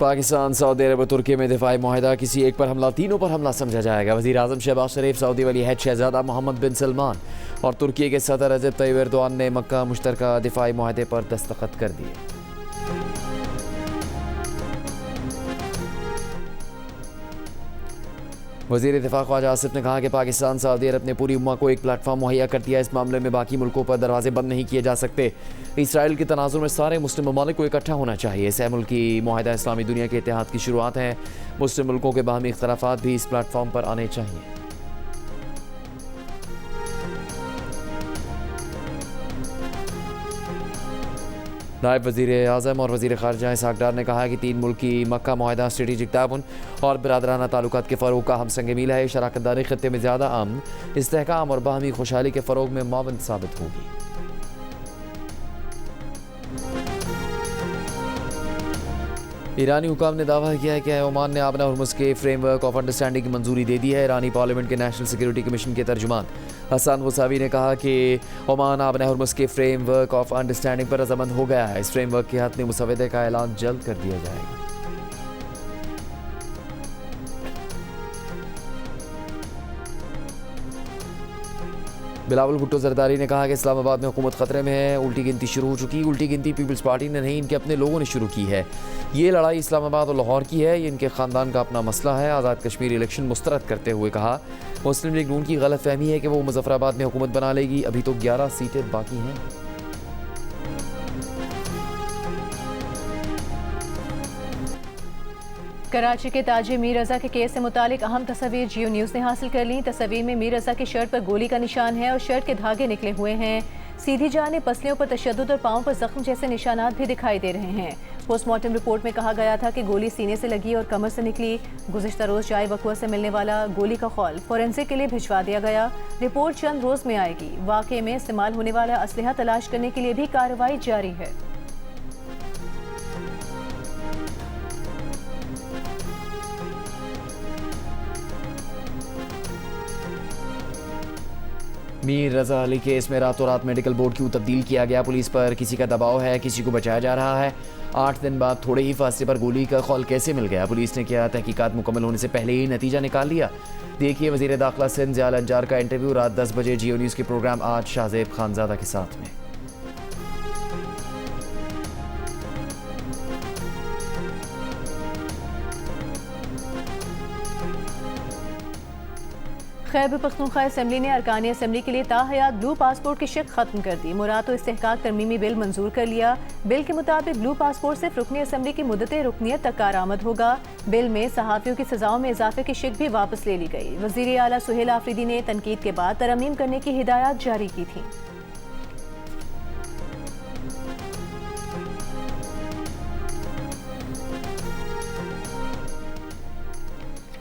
Pakistan, Saudi अरब और तुर्की में दिफाई मुआहदा, किसी एक पर हमला तीनों पर हमला समझा जाएगा। वज़ीर आज़म शहबाज शरीफ, सऊदी वली अहद शहजादा मोहम्मद बिन सलमान और तुर्की के सदर रजब तय्यब एर्दोआन ने मक्का मुश्तरका दिफाई मुआहदे पर दस्तखत कर दिए। वज़ीर दिफा ख्वाजा आसिफ ने कहा कि पाकिस्तान, सऊदी अरब ने पूरी उम्मा को एक प्लेटफॉर्म मुहैया कर दिया। इस मामले में बाकी मुल्कों पर दरवाजे बंद नहीं किए जा सकते। इसराइल के तनाजुर में सारे मुस्लिम ममालिक को इकट्ठा होना चाहिए। सह मुल्की मुआहदा इस्लामी दुनिया के इत्तेहाद की शुरुआत है। मुस्लिम मुल्कों के बाहमी इख्तलाफात भी इस प्लेटफॉर्म पर आने चाहिए। नायब वज़ीर आज़म और वज़ीर ख़ारिजा इसहाक़ डार ने कहा कि तीन मुल्की मक्का मुआहदा स्ट्रेटेजिक ताउन और बिरादराना ताल्लुकात के फ़रोग़ का हम संग मील है। शराकत दारी ख़त्ते में ज़्यादा अमन, इस्तेहकाम और बाहमी खुशहाली के फ़रोग़ में मुआवन साबित होगी। ईरानी हुकाम ने दावा किया है कि ओमान ने आबना हुर्मुज़ के फ्रेमवर्क ऑफ अंडरस्टैंडिंग की मंजूरी दे दी है। ईरानी पार्लियामेंट के नेशनल सिक्योरिटी कमीशन के तर्जुमान हसन मुसावी ने कहा कि ओमान आबना हुर्मुज़ के फ्रेमवर्क ऑफ अंडरस्टैंडिंग पर रज़ामंद हो गया है। इस फ्रेमवर्क के हतमी मुसवदे का ऐलान जल्द कर दिया जाएगा। बिलावल भुट्टो जरदारी ने कहा कि इस्लामाबाद में हुकूमत खतरे में है। उल्टी गिनती शुरू हो चुकी। उल्टी गिनती पीपल्स पार्टी ने नहीं, इनके अपने लोगों ने शुरू की है। ये लड़ाई इस्लामाबाद और लाहौर की है। ये इनके ख़ानदान का अपना मसला है। आज़ाद कश्मीर इलेक्शन मुस्तरद करते हुए कहा मुस्लिम लीग नून की गलत फहमी है कि वो मुजफ्फराबाद में हुकूमत बना लेगी। अभी तो 11 सीटें बाकी हैं। कराची के ताजिर मीर रज़ा के केस से मुतालिक अहम तस्वीर जियो न्यूज़ ने हासिल कर ली। तस्वीर में मीर रज़ा की शर्ट पर गोली का निशान है और शर्ट के धागे निकले हुए हैं। सीधी जाने पसलियों पर तशद्दुद और पाँव पर जख्म जैसे निशानात भी दिखाई दे रहे हैं। पोस्टमार्टम रिपोर्ट में कहा गया था कि गोली सीने से लगी और कमर से निकली। गुज़िश्ता रोज़ जाए वक़्वा से मिलने वाला गोली का खौल फोरेंसिक के लिए भिजवा दिया गया। रिपोर्ट चंद रोज़ में आएगी। वाक़े में इस्तेमाल होने वाला असलहा तलाश करने के लिए भी कार्रवाई जारी है। मीर रज़ा अली केस में रातों रात मेडिकल बोर्ड क्यों तब्दील किया गया? पुलिस पर किसी का दबाव है? किसी को बचाया जा रहा है? 8 दिन बाद थोड़े ही फासले पर गोली का खौल कैसे मिल गया? पुलिस ने क्या तहकीकात मुकम्मल होने से पहले ही नतीजा निकाल लिया? देखिए वज़ीर दाखिला सिंध ज़ियाल अंजार का इंटरव्यू रात 10 बजे जियो न्यूज़ के प्रोग्राम आज शाहज़ेब खानज़ादा के साथ में। खैबर पख्तूनख्वा असम्बली ने अरकानी असम्बली के लिए ताहयात ब्लू पासपोर्ट की शिक खत्म कर दी। मुराद और इस्तेहकाक तरमीमी बिल मंजूर कर लिया। बिल के मुताबिक ब्लू पासपोर्ट सिर्फ रुकनी असम्बली की मुद्दत रुकनीत तक कारआमद होगा। बिल में सहाफ़ियों की सजाओं में इजाफे की शिक भी वापस ले ली गई। वज़ीर आला सुहेल आफरीदी ने तनकीद के बाद तरमीम करने की हिदायत जारी की थी।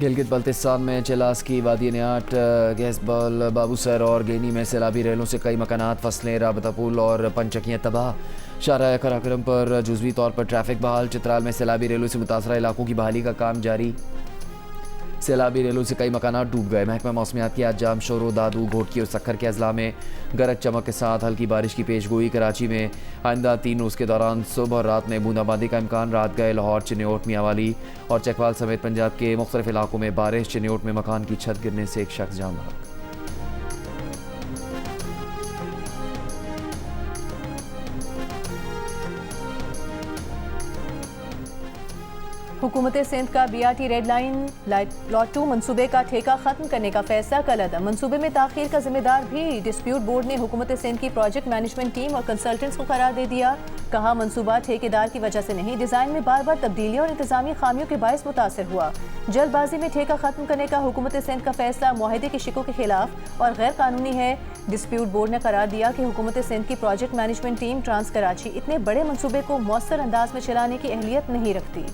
गिलगित बल्तिस्तान में चेलास की वादी नियाट, गैसबल, बाबूसर और गेनी में सैलाबी रेलों से कई मकानात, फसलें, राबता पुल और पंचकियाँ तबाह। शाहराह कराक्रम पर जुज़वी तौर पर ट्रैफिक बहाल। चित्राल में सैलाबी रेलों से मुतासरा इलाकों की बहाली का काम जारी। सैलाबी रेलों से कई मकानात डूब गए। महकमा मौसमियात की आज जाम शोरो, दादू, घोटकी और सक्खर के अजला में गरज चमक के साथ हल्की बारिश की पेशगोई। कराची में आइंदा 3 रोज़ के दौरान सुबह और रात में बूंदाबांदी का इम्कान। रात गए लाहौर, चिन्योट, मियांवाली और चकवाल समेत पंजाब के मुख्तलिफ इलाकों में बारिश। चिन्योट में मकान की छत गिरने से एक शख्स जान बहक। हुकूमत सिंध का BRT रेड लाइन लॉट 2 मनसूबे का ठेका खत्म करने का फैसला कल अदम। मनसूबे में ताखीर का जिम्मेदार भी डिस्प्यूट बोर्ड ने हुकूमत सिंध की प्रोजेक्ट मैनेजमेंट टीम और कंसल्टेंट्स को करार दे दिया। कहा मनसूबा ठेकेदार की वजह से नहीं, डिज़ाइन में बार बार तब्दीलियों और इंतजामी खामियों के बायस मुतासर हुआ। जल्दबाजी में ठेका खत्म करने का हुकूमत सिंध का फैसला मुआहदे की शिकों के खिलाफ और गैर कानूनी है। डिस्प्यूट बोर्ड ने करार दिया कि हुकूमत सिंध की project management team trans Karachi इतने बड़े मनसूबे को मौसर अंदाज में चलाने की अहलियत नहीं रखती।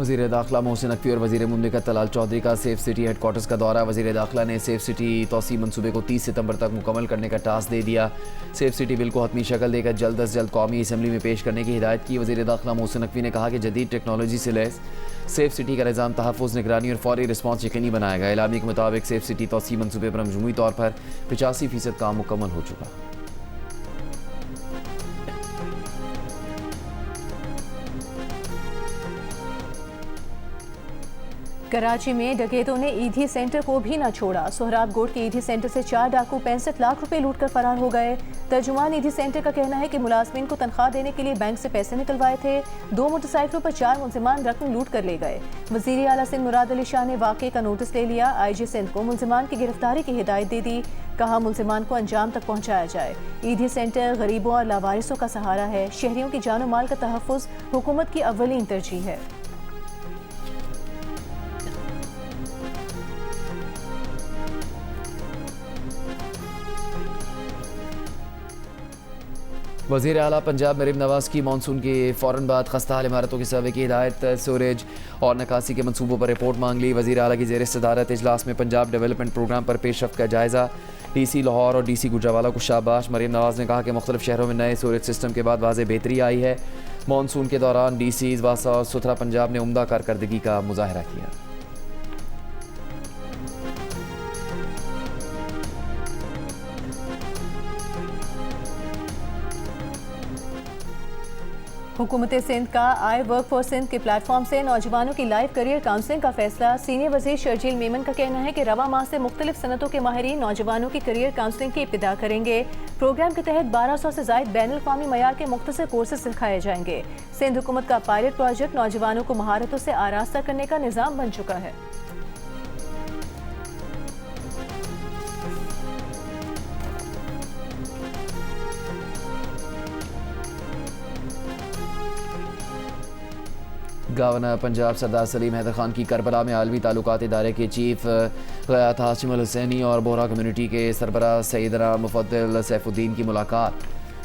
वज़ीर दाखिला मोहसिन नकवी और वज़ीर मुमलिकत तलाल चौधरी का सेफ सिटी हेडक्वार्टर्स का दौरा। वज़ीर दाखिला ने सेफ सिटी तोसी मनसूबे को 30 सितंबर तक मुकम्मल करने का टास्क दे दिया। सेफ सिटी बिल को हतमी शक्ल देकर जल्द अज जल्द कौमी असम्बली में पेश करने की हिदायत की। वज़ीर दाखिला मोहसिन नकवी ने कहा कि जदीद टेक्नोलॉजी से लैस सेफ सिटी का निज़ाम तहफ़्फ़ुज़, निगरानी और फौरी रिस्पॉन्स यकीनी बनाएगा। एलामी के मुताबिक सेफ सिटी तोसी मनसूबे पर मजमूई तौर पर 85% काम मुकम्मल हो चुका। कराची में डकैतों ने ईदी सेंटर को भी न छोड़ा। सोहराब गोट के ईदी सेंटर से 4 डाकू 65 लाख रुपए लूट कर फरार हो गए। तर्जुमान ईदी सेंटर का कहना है कि मुलाजमीन को तनख्वाह देने के लिए बैंक से पैसे निकलवाए थे। 2 मोटरसाइकिलों पर 4 मुलजिमान रकम लूट कर ले गए। वज़ीर आला सिंध मुराद अली शाह ने वाक़े का नोटिस ले लिया। IG सिंध को मुलजिमान की गिरफ्तारी की हिदायत दे दी। कहा मुलजिमान को अंजाम तक पहुँचाया जाए। ईदी सेंटर गरीबों और लावारिसों का सहारा है। शहरियों की जान माल का तहफ़्फ़ुज़ हुकूमत की अव्वलीन तरजीह है। वज़ीर आला पंजाब मरीम नवाज़ की मानसून के फ़ौरन बाद खस्ता हाल इमारतों के सर्वे की हिदायत। सीवरेज और निकासी के मनसूबों पर रिपोर्ट मांग ली। वज़ीर आला की ज़ेर सदारत इजलास में पंजाब डेवलपमेंट प्रोग्राम पर पेशरफ्त का जायज़ा। DC लाहौर और DC गुजरावाला को शाबाश। मरीम नवाज़ ने कहा कि मुख्तलिफ शहरों में नए सीवरेज सिस्टम के बाद वाज़ेह बेहतरी आई है। मानसून के दौरान DCs वासा और सुथरा पंजाब ने उम्दा कारकर्दगी का मुजाहरा किया। हुकूमत सिंध का आई वर्क फॉर सिंध के प्लेटफॉर्म से नौजवानों की लाइफ करियर काउंसलिंग का फैसला। सीनियर वज़ीर शर्जील मेमन का कहना है कि रवा माह से मुख्तलिफ सनतों के माहिरीन नौजवानों की करियर काउंसलिंग की इब्तिदा करेंगे। प्रोग्राम के तहत 1200 से ज़ायद बैनुल-अक़वामी मयार के मुख्तसर कोर्सेज सिखाए जाएंगे। सिंध हुकूमत का पायलट प्रोजेक्ट नौजवानों को महारतों से आरास्ता करने का निज़ाम बन चुका है। गवर्नर पंजाब सरदार सलीम हैदर खान की करबला में आलमी ताल्लुकात इदारे के चीफ ग़यात हाशिम अल हुसैनी और बोहरा कम्यूनिटी के सरबराह सैयदना मुफद्दल सैफुद्दीन की मुलाकात।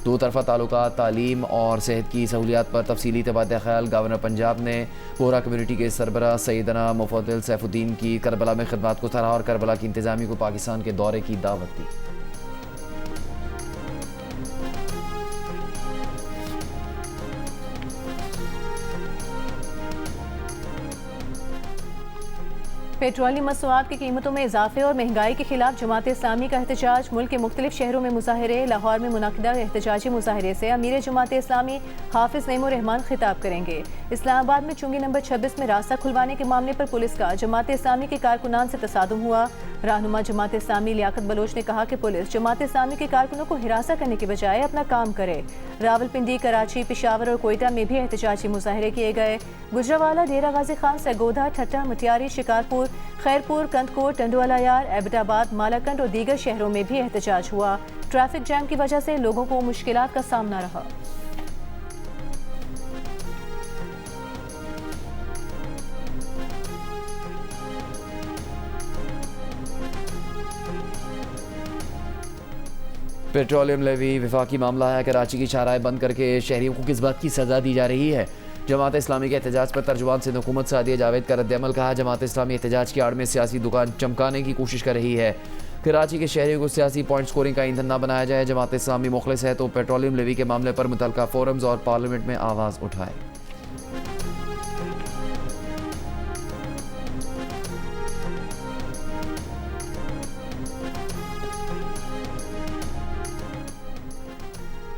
2 तरफ़ा ताल्लुकात, तालीम और सेहत की सहूलियात पर तफसीली तबादला ख्याल। गवर्नर पंजाब ने बोहरा कम्यूनिटी के सरबराह सैयदना मुफद्दल सैफुद्दीन की करबला में खिदमत को सराहा और करबला की इंतज़ामिया को पाकिस्तान के दौरे की दावत दी। पेट्रोलियम मसनूआत की कीमतों में इजाफे और महंगाई के खिलाफ जमात इस्लामी का एहतजाज। मुल्क के मुख्तलिफ शहरों में मुजाहरे। लाहौर में मुनक़दा एहतजाजी मुजाहरे से अमीर जमात इस्लामी हाफिज नईमुर रहमान खिताब करेंगे। इस्लामाबाद में चुंगी नंबर 26 में रास्ता खुलवाने के मामले पर पुलिस का जमात इस्लामी के कारकुनान से तसादुम हुआ। रहनुमा जमात इस्लामी लियाकत बलोच ने कहा कि पुलिस जमात इस्लामी के कारकुनों को हिरासा करने के बजाय अपना काम करे। रावलपिंडी, कराची, पेशावर और कोयटा में भी एहतजाजी मुजाहरे किए गए। गुजरावाला, डेरा गाजी खान, सरगोधा, ठट्टा, मटियारी, शिकारपुर, खैरपुर, कंदकोट, टंडवालायार, एबटाबाद, मालाकंड और दीगर शहरों में भी एहतजाज हुआ। ट्रैफिक जैम की वजह से लोगों को मुश्किलात का सामना रहा। पेट्रोलियम लेवी विफाकी मामला है। कराची की शाहराहें बंद करके शहरियों को किस बात की सज़ा दी जा रही है। जमात इस्लामी के एहतजाज पर तर्जुमान सिंध हुकूमत सादिया जावेद का रद्द-ए-अमल। कहा जमात इस्लामी एहतजाज की आड़ में सियासी दुकान चमकाने की कोशिश कर रही है। कराची के शहरियों को सियासी पॉइंट स्कोरिंग का ईंधन न बनाया जाए। जमात इस्लामी मुखलिस है तो पेट्रोलियम लेवी के मामले पर मुतल्लिका फोरम्स और पार्लियामेंट में आवाज़ उठाए।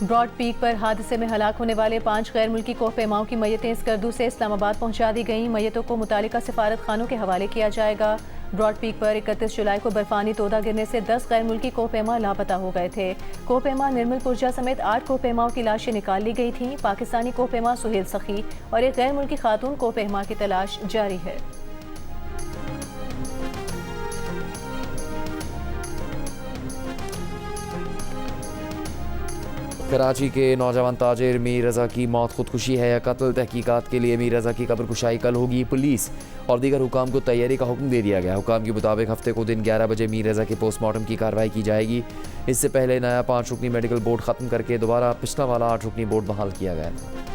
ब्रॉड पीक पर हादसे में हलाक होने वाले 5 गैर मुल्की कोहपेमाओं की मैयतें स्कर्दू से इस्लामाबाद पहुंचा दी गईं। मैयतों को मुतालिका सिफारत खानों के हवाले किया जाएगा। ब्रॉड पीक पर 31 जुलाई को बर्फानी तोदा गिरने से 10 गैर मुल्की कोहपेमा लापता हो गए थे। कोहपेमा निर्मल पुरजा समेत 8 कोहपेमाओं की लाशें निकाल ली गई थीं। पाकिस्तानी कोहपेमा सुहेल सखी और एक गैर मुल्की खातून कोहपेमा की तलाश जारी है। कराची के नौजवान ताजिर मीर रज़ा की मौत खुदकुशी है या कत्ल, तहकीकात के लिए मीर रज़ा की कब्र कुशाई कल होगी। पुलिस और दीगर हुकाम को तैयारी का हुक्म दे दिया गया। हुकाम के मुताबिक हफ्ते को दिन 11 बजे मीर रज़ा के पोस्टमार्टम की कार्रवाई की जाएगी। इससे पहले नया 5 रुकनी मेडिकल बोर्ड ख़त्म करके दोबारा पिछला वाला 8 रुकनी बोर्ड बहाल किया गया था।